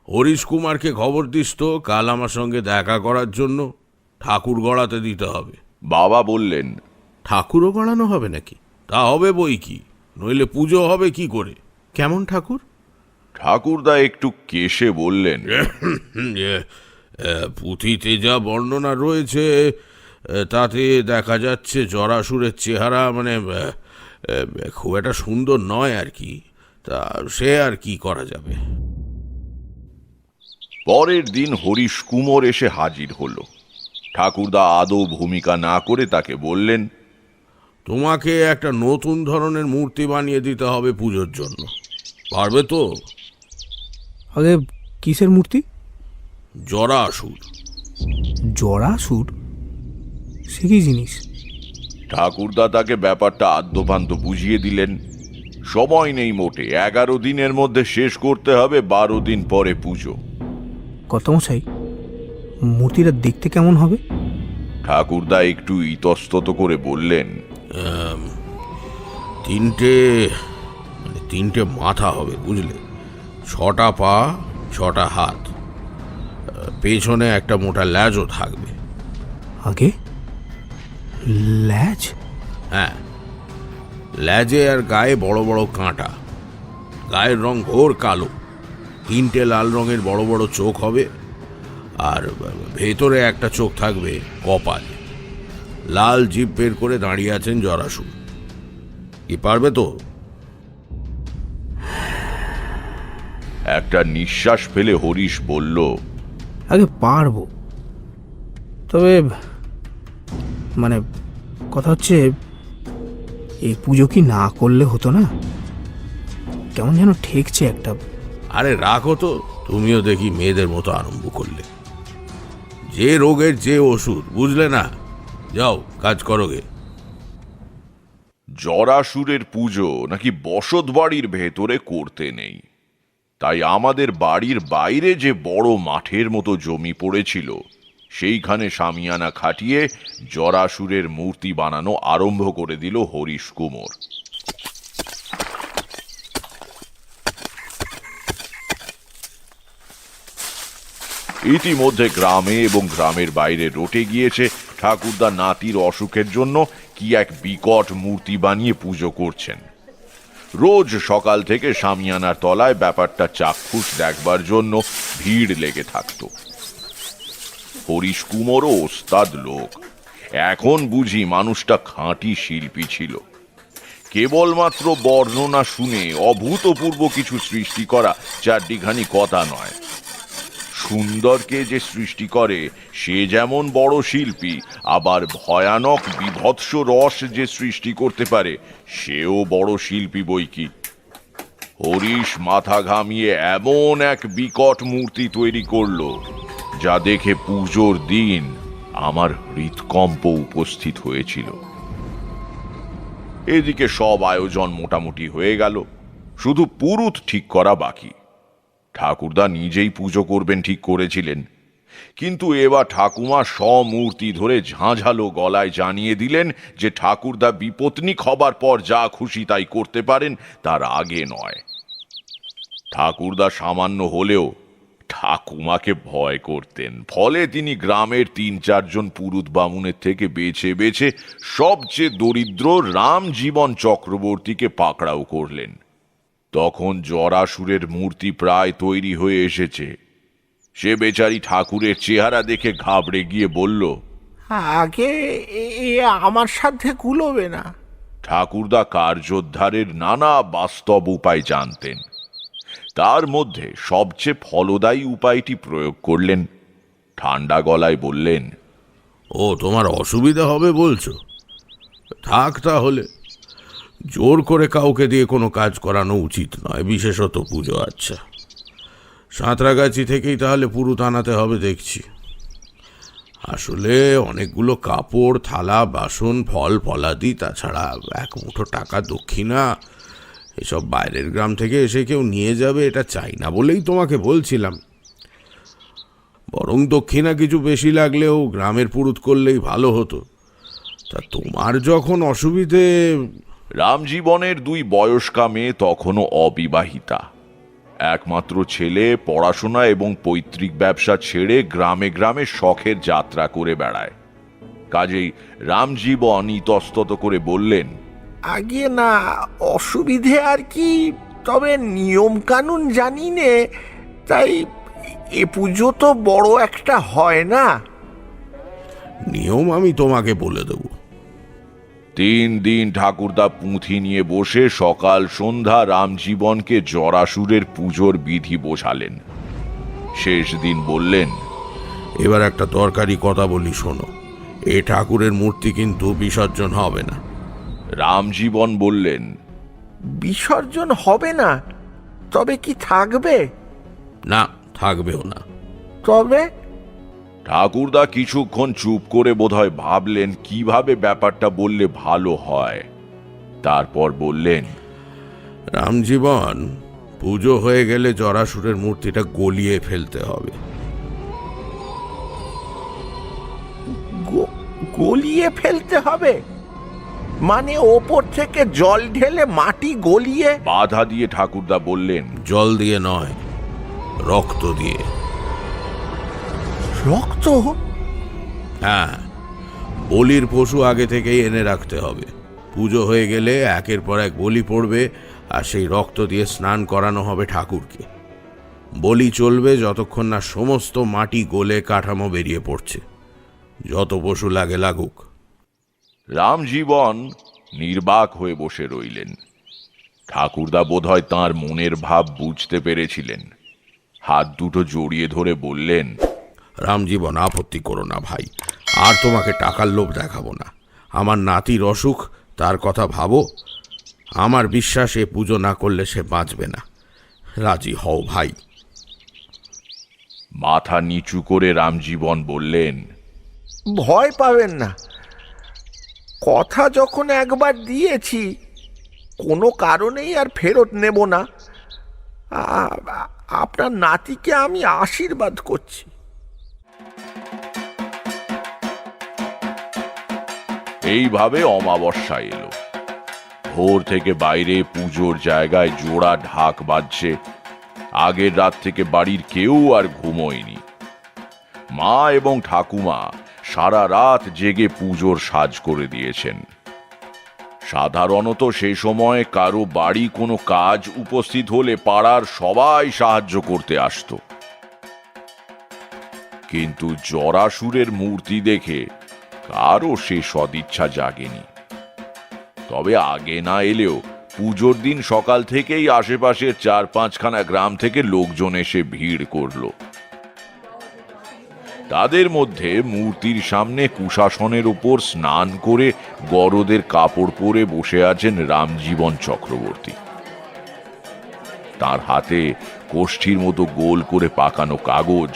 [SPEAKER 8] হরিশ কুমারকে খবর দিস তো কাল আমার সঙ্গে দেখা করার জন্য। ঠাকুর গড়াতে দিতে হবে।
[SPEAKER 6] বাবা বললেন,
[SPEAKER 8] ঠাকুরও গড়ানো হবে নাকি? তা হবে বই কি, নইলে পুজো হবে কি করে? কেমন ঠাকুর?
[SPEAKER 6] ঠাকুরদা একটু কেশে বললেন,
[SPEAKER 8] পুঁথিতে যা বর্ণনা রয়েছে তাতে দেখা যাচ্ছে জরাসুরের চেহারা মানে খুব একটা সুন্দর নয় আর কি। তা সে আর কি করা যাবে।
[SPEAKER 6] পরের দিন হরিশ কুমোর এসে হাজির হল। ঠাকুরদা আদৌ ভূমিকা না করে তাকে বললেন,
[SPEAKER 8] তোমাকে একটা নতুন ধরনের মূর্তি বানিয়ে দিতে হবে পুজোর জন্য, পারবে তো?
[SPEAKER 4] আগে কিসের মূর্তি?
[SPEAKER 8] জরাসুর।
[SPEAKER 4] জরাসুর? সে কি জিনিস?
[SPEAKER 6] ঠাকুরদা তাকে ব্যাপারটা আদ্যপান্ত বুঝিয়ে দিলেন। সময় নেই মোটে, 11 দিনের মধ্যে শেষ করতে হবে, 12 দিন পরে পুজো।
[SPEAKER 4] কত মশাই, মূর্তিটা দেখতে কেমন হবে?
[SPEAKER 6] ঠাকুরদা একটু ইতস্তত করে বললেন,
[SPEAKER 8] তিনটে মাথা হবে, বুঝলে? 6টা পা, 6টা হাত, পেছনে একটা মোটা ল্যাজও থাকবে।
[SPEAKER 4] আগে ল্যাজ?
[SPEAKER 8] হ্যাঁ, ল্যাজে আর গায়ে বড় বড় কাঁটা। গায়ের রং ঘোর কালো, 3টে লাল রঙের বড় বড় চোখ হবে, আর ভেতরে একটা চোখ থাকবে কপাল। লাল জিভ বের করে দাঁড়িয়ে আছেন জরাসুর। কি পারবে তো?
[SPEAKER 6] একটা নিঃশ্বাস ফেলে হরিশ বলল,
[SPEAKER 4] আগে পারবো, তবে মানে কথা হচ্ছে এই পুজো কি না করলে হতো না? কেমন যেন ঠেকছে একটা।
[SPEAKER 8] আরে রাখো তো, তুমিও দেখি মেয়েদের মতো আরম্ভ করলে। যে রোগের যে ওষুধ, বুঝলে না? যাও কাজ করো গে।
[SPEAKER 6] জরাসুরের পুজো নাকি বসত বাড়ির ভেতরে করতে নেই, তাই আমাদের বাড়ির বাইরে যে বড় মাঠের মতো জমি পড়েছিল সেইখানে শামিয়ানা খাটিয়ে জরাসুরের মূর্তি বানানো আরম্ভ করে দিল হরিশ কুমোর। ইতিমধ্যে গ্রামে এবং গ্রামের বাইরে রটে গিয়েছে ঠাকুরদা নাতির অসুখের জন্য কি এক বিকট মূর্তি বানিয়ে পুজো করছেন। রোজ সকাল থেকে শামিয়ানার তলায় ব্যাপারটা চাক্ষুষ দেখবার জন্য ভিড় লেগে থাকত। হরিশ কুমোরও ওস্তাদ লোক, এখন বুঝি মানুষটা খাঁটি শিল্পী ছিল। কেবলমাত্র বর্ণনা শুনে অভূতপূর্ব কিছু সৃষ্টি করা চারটিখানি কথা নয়। সুন্দরকে যে সৃষ্টি করে সে যেমন বড় শিল্পী, আবার ভয়ানক বিভৎস রস যে সৃষ্টি করতে পারে সেও বড় শিল্পী বৈকি। হরিশ মাথা ঘামিয়ে এমন এক বিকট মূর্তি তৈরি করলো যা দেখে পুজোর দিন আমার হৃৎকম্প উপস্থিত হয়েছিল। এদিকে সব আয়োজন মোটামুটি হয়ে গেল, শুধু পুরুত ঠিক করা বাকি। ঠাকুরদা নিজেই পুজো করবেন ঠিক করেছিলেন, কিন্তু এবার ঠাকুমা সমূর্তি ধরে ঝাঁঝালো গলায় জানিয়ে দিলেন যে ঠাকুরদা বিপত্নিক হবার পর যা খুশি তাই করতে পারেন, তার আগে নয়। ঠাকুরদা সামান্য হলেও ঠাকুমাকে ভয় করতেন, ফলে তিনি গ্রামের ৩-৪ জন পুরুত বামুনের থেকে বেছে বেছে সবচেয়ে দরিদ্র রামজীবন চক্রবর্তীকে পাকড়াও করলেন। তখন জরাসুরের মূর্তি প্রায় তৈরি হয়ে এসেছে। সে বেচারি ঠাকুরের চেহারা দেখে ঘাবড়ে গিয়ে বলল,
[SPEAKER 10] আগে এ আমার সাধ্যে কুলোবে না।
[SPEAKER 6] ঠাকুরদা কার্যোদ্ধারের নানা বাস্তব উপায় জানতেন, তার মধ্যে সবচেয়ে ফলদায়ী উপায়টি প্রয়োগ করলেন। ঠান্ডা গলায় বললেন,
[SPEAKER 8] ও তোমার অসুবিধা হবে বলছো? থাক তাহলে। জোর করে কাউকে দিয়ে কোনো কাজ করানো উচিত নয়, বিশেষত পুজো। আচ্ছা, সাঁতরাগাছি থেকেই তাহলে পুরুত আনাতে হবে দেখছি। আসলে অনেকগুলো কাপড়, থালা, বাসন, ফল ফলাদি, তাছাড়া 1 মুঠো টাকা দক্ষিণা, এসব বাইরের গ্রাম থেকে এসে কেউ নিয়ে যাবে এটা চাই না বলেই তোমাকে বলছিলাম। বরং দক্ষিণা কিছু বেশি লাগলেও গ্রামের পুরুত করলেই ভালো হতো। তা তোমার যখন অসুবিধে।
[SPEAKER 6] রামজীবনের 2 বয়স্কা মেয়ে তখনও অবিবাহিতা। একমাত্র ছেলে পড়াশোনা এবং পৈতৃক ব্যবসা ছেড়ে গ্রামে গ্রামে শখের যাত্রা করে বেড়ায়। কাজেই রামজীবন ইতস্তত করে বললেন,
[SPEAKER 10] আগে না অসুবিধে আর কি, তবে নিয়ম কানুন জানি নে, তাই এ পুজো তো বড় একটা হয় না।
[SPEAKER 8] নিয়ম আমি তোমাকে বলে দেব।
[SPEAKER 6] 3 দিন ঠাকুরদা পুঁথি নিয়ে বসে সকাল সন্ধ্যা রামজীবনকে জরাসুরের পুজোর বিধি বোঝালেন। শেষ দিন বললেন,
[SPEAKER 8] এবার একটা দরকারি কথা বলি শোনো, এ ঠাকুরের মূর্তি কিন্তু বিসর্জন হবে না।
[SPEAKER 6] রামজীবন বললেন,
[SPEAKER 10] বিসর্জন হবে না? তবে কি থাকবে?
[SPEAKER 8] না, থাকবেও না।
[SPEAKER 10] তবে?
[SPEAKER 6] ঠাকুরদা কিছুক্ষণ চুপ করে বোধহয় ভাবলেন কিভাবে ব্যাপারটা বললে ভালো হয়। তারপর বললেন,
[SPEAKER 8] রামজীবন, পুজো হয়ে গেলে জরাসুরের মূর্তিটা গলিয়ে ফেলতে হবে।
[SPEAKER 10] গলিয়ে ফেলতে হবে? মানে ওপর থেকে জল ঢেলে মাটি গলিয়ে?
[SPEAKER 6] বাধা দিয়ে ঠাকুরদা বললেন,
[SPEAKER 8] জল দিয়ে নয়, রক্ত দিয়ে।
[SPEAKER 10] রক্ত?
[SPEAKER 8] হ্যাঁ, বলির পশু আগে থেকেই এনে রাখতে হবে। পুজো হয়ে গেলে একের পর এক বলি পড়বে, আর সেই রক্ত দিয়ে স্নান করানো হবে ঠাকুরকে। বলি চলবে যতক্ষণ না সমস্ত মাটি গলে কাঠামো বেরিয়ে পড়ছে। যত পশু লাগে লাগুক।
[SPEAKER 6] রামজীবন নির্বাক হয়ে বসে রইলেন। ঠাকুরদা বোধহয় তাঁর মনের ভাব বুঝতে পেরেছিলেন। হাত দুটো জড়িয়ে ধরে বললেন,
[SPEAKER 8] রামজীবন, আপত্তি করো না ভাই, আর তোমাকে টাকার লোভ দেখাবো না। আমার নাতির অসুখ, তার কথা ভাবো। আমার বিশ্বাস এ পুজো না করলে সে বাঁচবে না। রাজি হও ভাই।
[SPEAKER 6] মাথা নিচু করে রামজীবন বললেন,
[SPEAKER 10] ভয় পাবেন না, কথা যখন একবার দিয়েছি কোনো কারণেই আর ফেরত নেব না। আপনার নাতিকে আমি আশীর্বাদ করছি।
[SPEAKER 6] এইভাবে অমাবস্যা এলো। ভোর থেকে বাইরে পুজোর জায়গায় জোড়া ঢাক বাজছে। আগের রাত থেকে বাড়ির কেউ আর ঘুমোয়নি। মা এবং ঠাকুমা সারা রাত জেগে পুজোর সাজ করে দিয়েছেন। সাধারণত সেই সময় কারো বাড়ি কোনো কাজ উপস্থিত হলে পাড়ার সবাই সাহায্য করতে আসতো। কিন্তু জরাসুরের মূর্তি দেখে কারও সে সদিচ্ছা জাগেনি। তবে আগে না এলেও পুজোর দিন সকাল থেকেই আশেপাশের 4-5খানা গ্রাম থেকে লোকজন এসে ভিড় করল। তাদের মধ্যে মূর্তির সামনে কুশাসনের উপর স্নান করে গরদের কাপড় পরে বসে আছেন রামজীবন চক্রবর্তী। তার হাতে কোষ্ঠীর মতো গোল করে পাকানো কাগজ,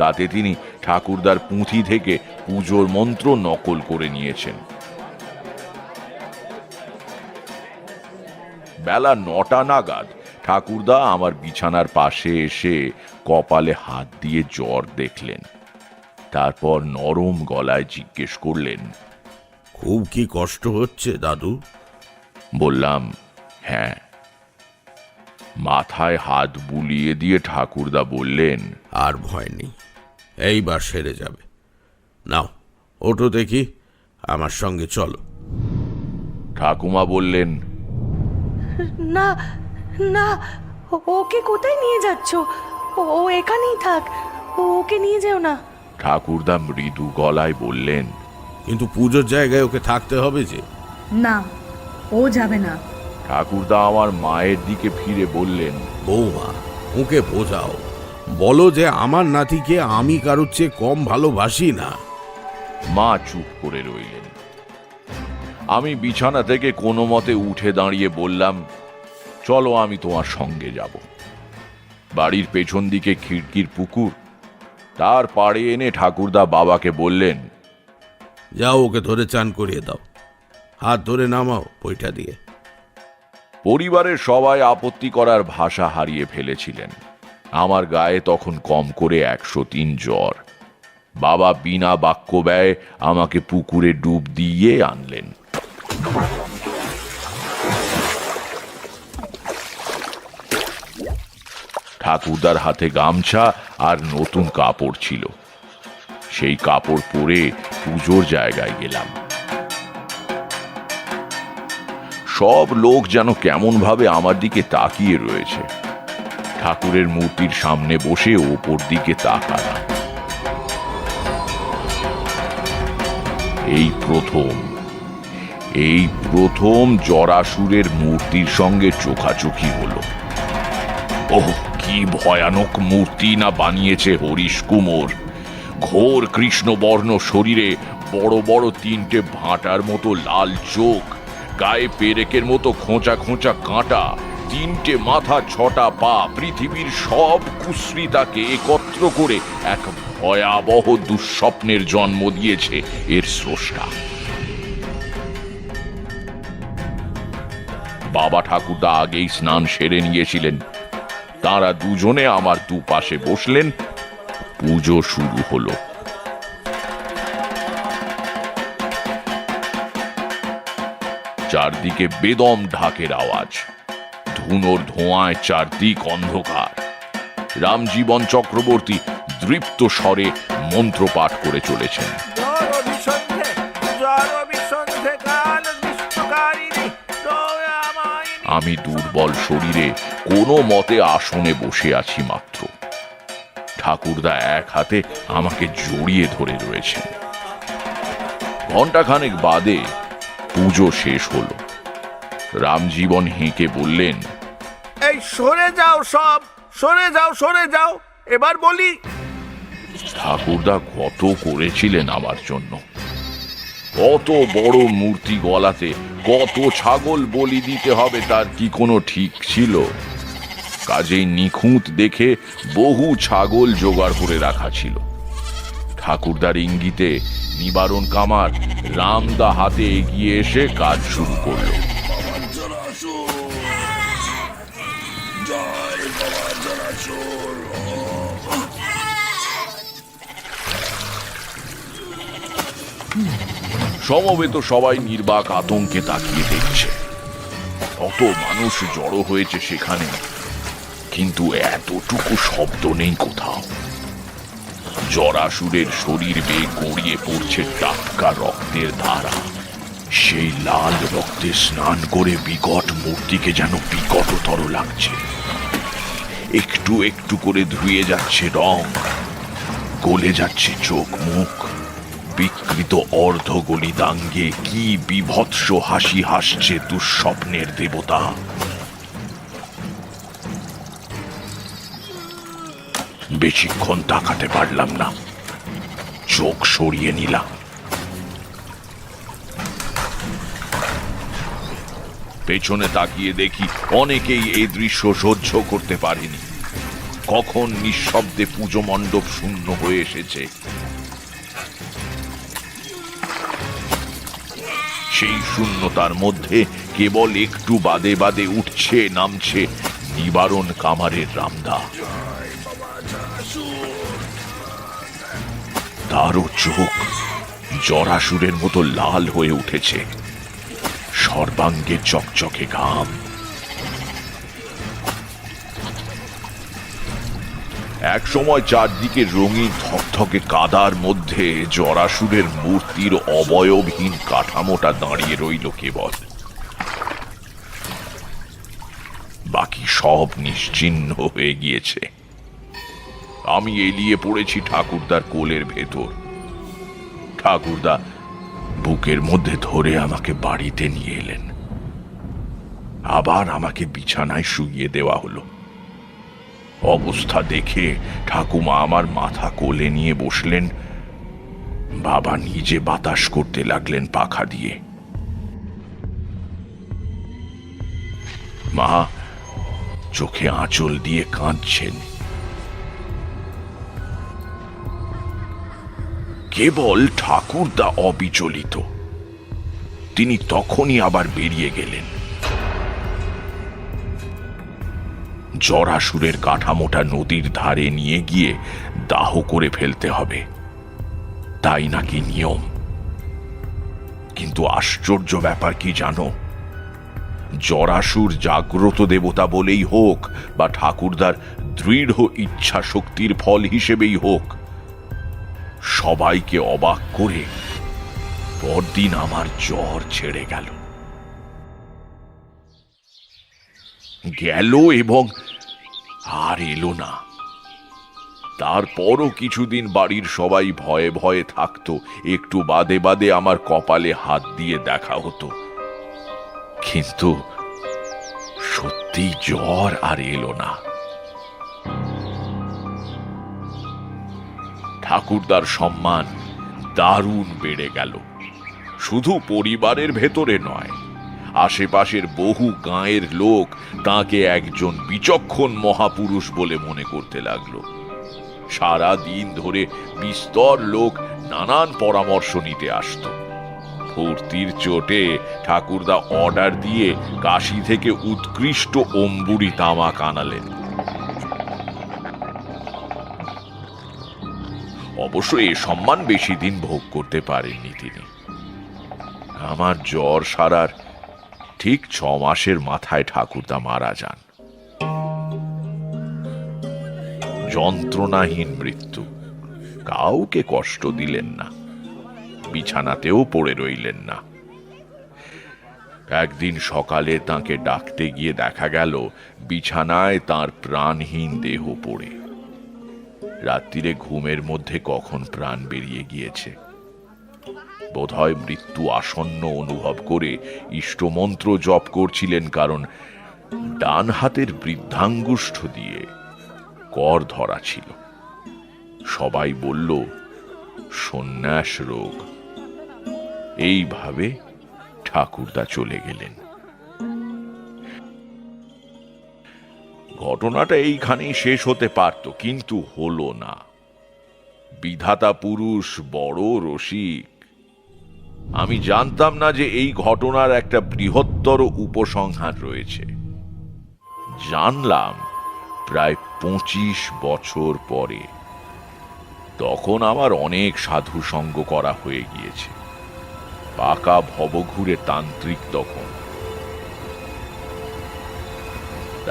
[SPEAKER 6] তাতে তিনি ঠাকুরদার পুঁথি থেকে পুজোর মন্ত্র নকল করে নিয়েছেন। বেলা 9টা নাগাদ ঠাকুরদা আমার বিছানার পাশে এসে কপালে হাত দিয়ে জ্বর দেখলেন। তারপর নরম গলায় জিজ্ঞেস করলেন,
[SPEAKER 8] খুব কি কষ্ট হচ্ছে দাদু?
[SPEAKER 6] বললাম, হ্যাঁ। মাথায় হাত বুলিয়ে দিয়ে ঠাকুরদা বললেন,
[SPEAKER 8] আর ভয় নেই, এইবার সেরে যাবে। নাও ওঠো দেখি, আমার সঙ্গে চলো।
[SPEAKER 6] ঠাকুমা বললেন,
[SPEAKER 7] না না, ওকে কোথায় নিয়ে যাচ্ছ? ও এখানেই থাক, ওকে নিয়ে যেও না।
[SPEAKER 6] ঠাকুরদা মৃদু গলায় বললেন,
[SPEAKER 8] কিন্তু পুজোর জায়গায় ওকে থাকতে হবে যে।
[SPEAKER 9] না, ও যাবে না।
[SPEAKER 6] ঠাকুরদা আমার মায়ের দিকে ফিরে বললেন,
[SPEAKER 8] বৌমা, ওকে বোঝাও, বলো যে আমার নাতিকে আমি কারোর চেয়ে কম ভালোবাসি না।
[SPEAKER 6] মা চুপ করে রইলেন। আমি বিছানা থেকে কোনো মতে উঠে দাঁড়িয়ে বললাম, চলো আমি তোমার সঙ্গে যাব। বাড়ির পেছন দিকে খিড়কির পুকুর, তার পাড়ে এনে ঠাকুরদা বাবাকে বললেন,
[SPEAKER 8] যাও ওকে ধরে চান করিয়ে দাও, হাত ধরে নামাও পয়টা দিয়ে।
[SPEAKER 6] পরিবারের সবাই আপত্তি করার ভাষা হারিয়ে ফেলেছিলেন। আমার গায়ে তখন কম করে 103 জ্বর। বাবা বিনা বাক্য ব্যয়ে আমাকে পুকুরে ডুব দিয়ে আনলেন। ঠাকুরদার হাতে গামছা আর নতুন কাপড় ছিল। সেই কাপড় পরে পুজোর জায়গায় গেলাম। সব লোক যেন কেমন ভাবে আমার দিকে তাকিয়ে রয়েছে। ঠাকুরের মূর্তির সামনে বসে ওপর দিকে তাকালাম। এই প্রথম জরাসুরের মূর্তির সঙ্গে চোখাচোখি হলো। ওহ, কি ভয়ানক মূর্তি না বানিয়েছে হরিশ কুমোর। ঘোর কৃষ্ণবর্ণ শরীরে বড় বড় 3টে ভাঁটার মতো লাল চোখ, গায়ে পেরেকের মতো খোঁচা খোঁচা কাঁটা, 3টে মাথা, 6টা পা। পৃথিবীর সব কুশ্রিতাকে একত্র করে এক ভয়াবহ দুঃস্বপ্নের জন্ম দিয়েছে এর স্রষ্টা। বাবা ঠাকুরদা আগেই স্নান সেরে নিয়েছিলেন। তাঁরা দুজনে আমার দুপাশে বসলেন। পুজো শুরু হলো। চারদিকে বেদম ঢাকের আওয়াজ, ধুনোর ধোঁয়ায় চারদিক অন্ধকার। রামজীবন চক্রবর্তী দৃপ্ত স্বরে মন্ত্র পাঠ করে চলেছেন। আমি দুর্বল শরীরে কোনো মতে আসনে বসে আছি মাত্র। ঠাকুরদা এক হাতে আমাকে জড়িয়ে ধরে রয়েছেন। ঘণ্টাখানেক বাদে পুজো শেষ হলো। রামজীবন হেঁকে বললেন,
[SPEAKER 10] এই সরে যাও, সব সরে যাও, সরে যাও, এবার বলি।
[SPEAKER 6] ঠাকুরদা কত করেছিলেন আমার জন্য। কত বড় মূর্তি গলাতে কত ছাগল বলি দিতে হবে তার কি কোনো ঠিক ছিল? কাজেই নিখুঁত দেখে বহু ছাগল জোগাড় করে রাখা ছিল। ঠাকুরদার ইঙ্গিতে নিবারণ কামার রামদা হাতে এগিয়ে এসে কাজ শুরু করল। সমবেত সবাই নির্বাক আতঙ্কে তাকিয়ে দেখছে। কত মানুষ জড়ো হয়েছে সেখানে, কিন্তু এতটুকু শব্দ নেই কোথাও। জরাসুরের শরীর বেয়ে গড়িয়ে পড়ছে টাটকা রক্তের ধারা। সেই লাল রক্তে স্নান করে বিকট মূর্তিকে যেন বিকটতর লাগছে। একটু একটু করে ধুয়ে যাচ্ছে রং, গলে যাচ্ছে চোখ মুখ, বিকৃত অর্ধগলিদাঙ্গে কি বিভৎস হাসি হাসছে দুঃস্বপ্নের দেবতা। বেশিক্ষণ তাকাতে পারলাম না, চোখ সরিয়ে নিলাম। পেছনে তাকিয়ে দেখি অনেকেই এই দৃশ্য সহ্য করতে পারেনি। কখন নিঃশব্দে পুজো মণ্ডপ শূন্য হয়ে এসেছে। সেই শূন্যতার মধ্যে কেবল একটু বাদে বাদে উঠছে নামছে নিবারণ কামারের রামদা। তারও চোখ জরাসুরের মতো লাল হয়ে উঠেছে, সর্বাঙ্গে চকচকে ঘাম। এক সময় চারদিকে রঙিন থকথকে কাদার মধ্যে জরাসুরের মূর্তির অবয়বহীন কাঠামোটা দাঁড়িয়ে রইল কেবল। বাকি সব নিশ্চিহ্ন হয়ে গিয়েছে। আমি এলিয়ে পড়েছি ঠাকুরদার কোলের ভেতর। ঠাকুরদা বুকের মধ্যে ধরে আমাকে বাড়িতে নিয়ে এলেন। আবার আমাকে বিছানায় শুইয়ে দেওয়া হলো। অবস্থা দেখে ঠাকুমা আমার মাথা কোলে নিয়ে বসলেন, বাবা নিজে বাতাস করতে লাগলেন পাখা দিয়ে। মা চোখে আঁচল দিয়ে কাঁদছেন। কেবল ঠাকুরদা অবিচলিত। তিনি তখনই আবার বেরিয়ে গেলেন। জরাসুরের কাঠামোটা নদীর ধারে নিয়ে গিয়ে দাহ করে ফেলতে হবে, তাই নাকি নিয়ম। কিন্তু আশ্চর্য ব্যাপার কি জানো, জরাসুর জাগ্রত দেবতা বলেই হোক বা ঠাকুরদার দৃঢ় ইচ্ছা শক্তির ফল হিসেবেই হোক, সবাইকে অবাক করে পরদিন আমার জ্বর ছেড়ে গেল এবং আর এলো না। তারপরও কিছুদিন বাড়ির সবাই ভয়ে ভয়ে থাকতো, একটু বাদে বাদে আমার কপালে হাত দিয়ে দেখা হতো। কিন্তু সত্যি জ্বর আর এলো না। ঠাকুরদার সম্মান দারুণ বেড়ে গেল, শুধু পরিবারের ভেতরে নয়, আশেপাশের বহু গাঁয়ের লোক তাকে একজন বিচক্ষণ মহাপুরুষ বলে মনে করতে লাগলো। সারা দিন ধরে বিস্তর লোক নানান পরামর্শ নিতে আসত। ফুর্তির চোটে ঠাকুরদা অর্ডার দিয়ে কাশী থেকে উৎকৃষ্ট অম্বুরি তামাক আনালেন। অবশ্য এ সম্মান বেশি দিন ভোগ করতে পারেননি তিনি। আমার জ্বর সারার ঠিক 6 মাসের মাথায় ঠাকুরদা মারা যান। যন্ত্রণাহীন মৃত্যু, কাউকে কষ্ট দিলেন না, বিছানাতেও পড়ে রইলেন না। একদিন সকালে তাকে ডাকতে গিয়ে দেখা গেল বিছানায় তার প্রাণহীন দেহ পড়ে। রাত্রিরে ঘুমের মধ্যে কখন প্রাণ বেরিয়ে গিয়েছে। বোধহয় মৃত্যু আসন্ন অনুভব করে ইষ্টমন্ত্র জপ করছিলেন, কারণ ডান হাতের বৃদ্ধাঙ্গুষ্ঠ দিয়ে কর ধরা ছিল। সবাই বলল সন্ন্যাস রোগ। এইভাবে ঠাকুরদা চলে গেলেন। ঘটনাটা এইখানেই শেষ হতে পারত, কিন্তু হলো না। বিধাতা পুরুষ বড় রসিক। আমি জানতাম না যে এই ঘটনার একটা বৃহত্তর উপসংহার রয়েছে। জানলাম প্রায় 25 বছর পরে। তখন আমার অনেক সাধু সঙ্গ করা হয়ে গিয়েছে, পাকা ভবঘুরে তান্ত্রিক তখন।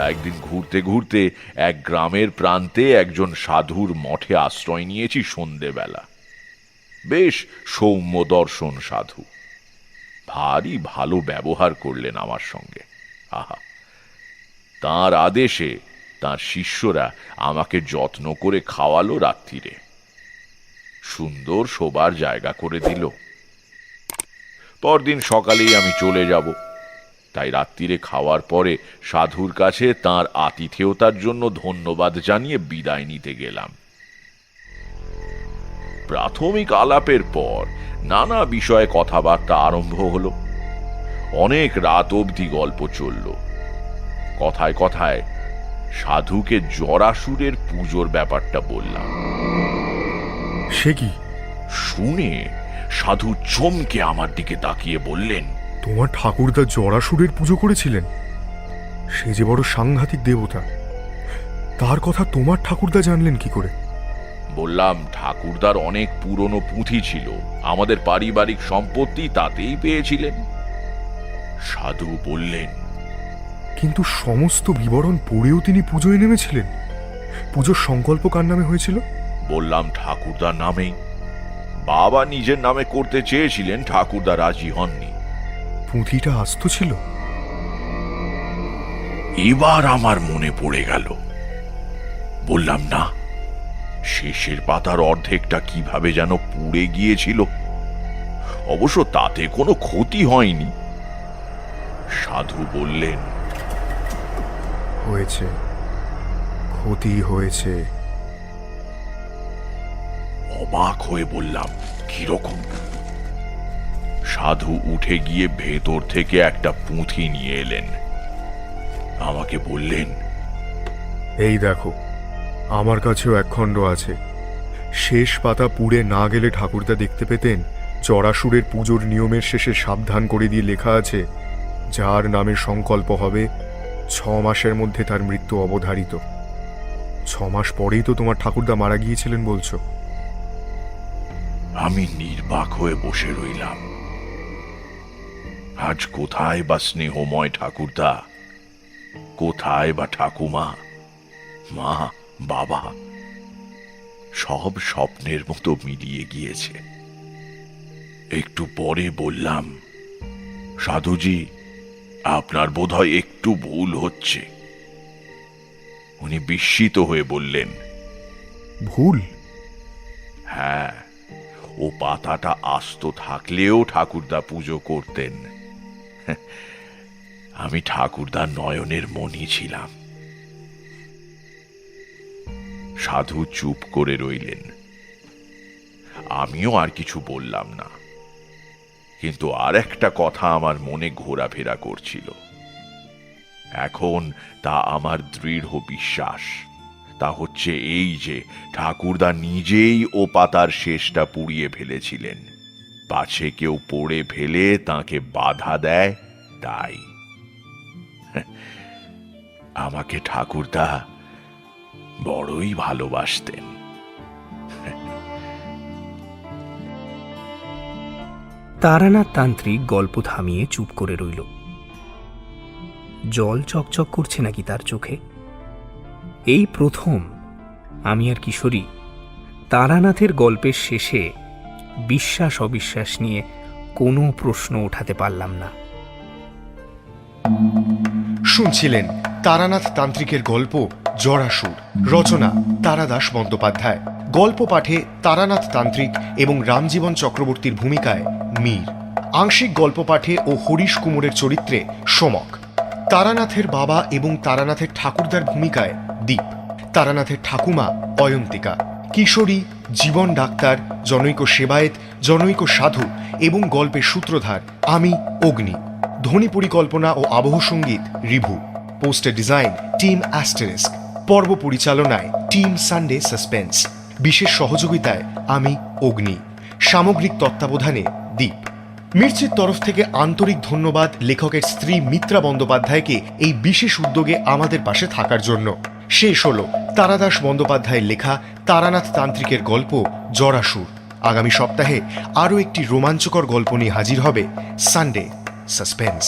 [SPEAKER 6] একদিন ঘুরতে ঘুরতে এক গ্রামের প্রান্তে একজন সাধুর মঠে আশ্রয় নিয়েছি সন্ধেবেলা। বেশ সৌম্য দর্শন সাধু, ভারী ভালো ব্যবহার করলেন আমার সঙ্গে। আহা, তাঁর আদেশে তাঁর শিষ্যরা আমাকে যত্ন করে খাওয়ালো রাত্রিরে। সুন্দর শোবার জায়গা করে দিল। পরদিন সকালেই আমি চলে যাব, তাই রাত্রিরে খাওয়ার পরে সাধুর কাছে তার আতিথেয়তার জন্য ধন্যবাদ জানিয়ে বিদায় নিতে গেলাম। প্রাথমিক আলাপের পর নানা বিষয়ে কথাবার্তা আরম্ভ হলো। অনেক রাত অবধি গল্প চলল। কথায় কথায় সাধুকে জরাসুরের পুজোর ব্যাপারটা বললাম।
[SPEAKER 3] সে কি?
[SPEAKER 6] শুনে সাধু চমকে আমার দিকে তাকিয়ে বললেন,
[SPEAKER 3] তোমার ঠাকুরদা জরাসুরের পুজো করেছিলেন? সে যে বড় সাংঘাতিক দেবতা, তার কথা তোমার ঠাকুরদা জানলেন কি করে?
[SPEAKER 6] বললাম, ঠাকুরদার অনেক পুরনো পুঁথি ছিল, আমাদের পারিবারিক সম্পত্তি তাতেই পেয়েছিলেন। সাধু বললেন,
[SPEAKER 3] কিন্তু সমস্ত বিবরণ পড়েও তিনি পুজোয় নেমেছিলেন? পুজোর সংকল্প কার নামে হয়েছিল?
[SPEAKER 6] বললাম, ঠাকুরদার নামেই। বাবা নিজের নামে করতে চেয়েছিলেন, ঠাকুরদা রাজি হননি।
[SPEAKER 3] পুঁথিটা আস্ত ছিল?
[SPEAKER 6] এবার আমার মনে পড়ে গেল। বললাম, না, শেষের পাতার অর্ধেকটা কিভাবে যেন পুড়ে গিয়েছিল। অবশ্য তাতে কোনো ক্ষতি হয়নি। সাধু বললেন,
[SPEAKER 3] হয়েছে, ক্ষতি হয়েছে।
[SPEAKER 6] অবাক হয়ে বললাম, কিরকম? সাধু উঠে গিয়ে ভেতর থেকে একটা পুঁথি নিয়ে এলেন। আমাকে বললেন,
[SPEAKER 3] এই দেখো, আমার কাছেও একখণ্ড আছে। শেষ পাতা পুড়ে না গেলে ঠাকুরদা দেখতে পেতেন জরাসুরের পুজোর নিয়মের শেষে সাবধান করে দিয়ে লেখা আছে, যার নামে সংকল্প হবে 6 মাসের মধ্যে তার মৃত্যু অবধারিত। 6 মাস পরেই তো তোমার ঠাকুরদা মারা গিয়েছিলেন বলছো।
[SPEAKER 6] আমি নির্বাক হয়ে বসে রইলাম। আজ কোথায় বা স্নেহময় ঠাকুরদা, কোথায় বা ঠাকুমা, মা, বাবা? সব স্বপ্নের মতো মিলিয়ে গিয়েছে। একটু পরে বললাম, সাধুজি, আপনার বোধহয় একটু ভুল হচ্ছে। উনি বিস্মিত হয়ে বললেন,
[SPEAKER 3] ভুল?
[SPEAKER 6] হ্যাঁ, ও পাতাটা আস্ত থাকলেও ঠাকুরদা পুজো করতেন। আমি ঠাকুরদার নয়নের মণি ছিলাম। সাধু চুপ করে রইলেন। আমিও আর কিছু বললাম না, কিন্তু আর একটা কথা আমার মনে ঘোরাফেরা করছিল। এখন তা আমার দৃঢ় বিশ্বাস। তা হচ্ছে এই যে, ঠাকুরদা নিজেই ও পাতার শেষটা পুড়িয়ে ফেলেছিলেন, পাছে কেউ পড়ে ফেলে তাকে বাধা দেয় তাই। আমাকে ঠাকুরদা বড়ই ভালোবাসতেন।
[SPEAKER 4] তারানাথ তান্ত্রিক গল্প থামিয়ে চুপ করে রইল। জল চকচক করছে নাকি তার চোখে? এই প্রথম আমি আর কিশোরী তারানাথের গল্পের শেষে বিশ্বাস অবিশ্বাস নিয়ে কোনো প্রশ্ন ওঠাতে পারলাম না।
[SPEAKER 3] শুনছিলেন তারানাথ তান্ত্রিকের গল্প জরাসুর, রচনা তারাদাস বন্দ্যোপাধ্যায়, গল্প পাঠে তারানাথ তান্ত্রিক এবং রামজীবন চক্রবর্তীর ভূমিকায় মীর, আংশিক গল্প পাঠে ও হরিশ কুমোরের চরিত্রে সোমক, তারানাথের বাবা এবং তারানাথের ঠাকুরদার ভূমিকায় দীপ, তারানাথের ঠাকুমা অয়ন্তিকা, কিশোরী জীবন ডাক্তার, জনৈক সেবায়েত, জনৈক সাধু এবং গল্পের সূত্রধার আমি অগ্নি, ধ্বনি পরিকল্পনা ও আবহ সঙ্গীত review, poster design team asterisk, পর্ব পরিচালনায় টিম সানডে সাসপেন্স, বিশেষ সহযোগিতায় আমি অগ্নি, সামগ্রিক তত্ত্বাবধানে দীপ। মির্চির তরফ থেকে আন্তরিক ধন্যবাদ লেখকের স্ত্রী মিত্রা বন্দ্যোপাধ্যায়কে এই বিশেষ উদ্যোগে আমাদের পাশে থাকার জন্য। শেষ হলো তারাদাস বন্দ্যোপাধ্যায়ের লেখা তারানাথ তান্ত্রিকের গল্প জরাসুর। আগামী সপ্তাহে আরও একটি রোমাঞ্চকর গল্প নিয়ে হাজির হবে সানডে সাসপেন্স।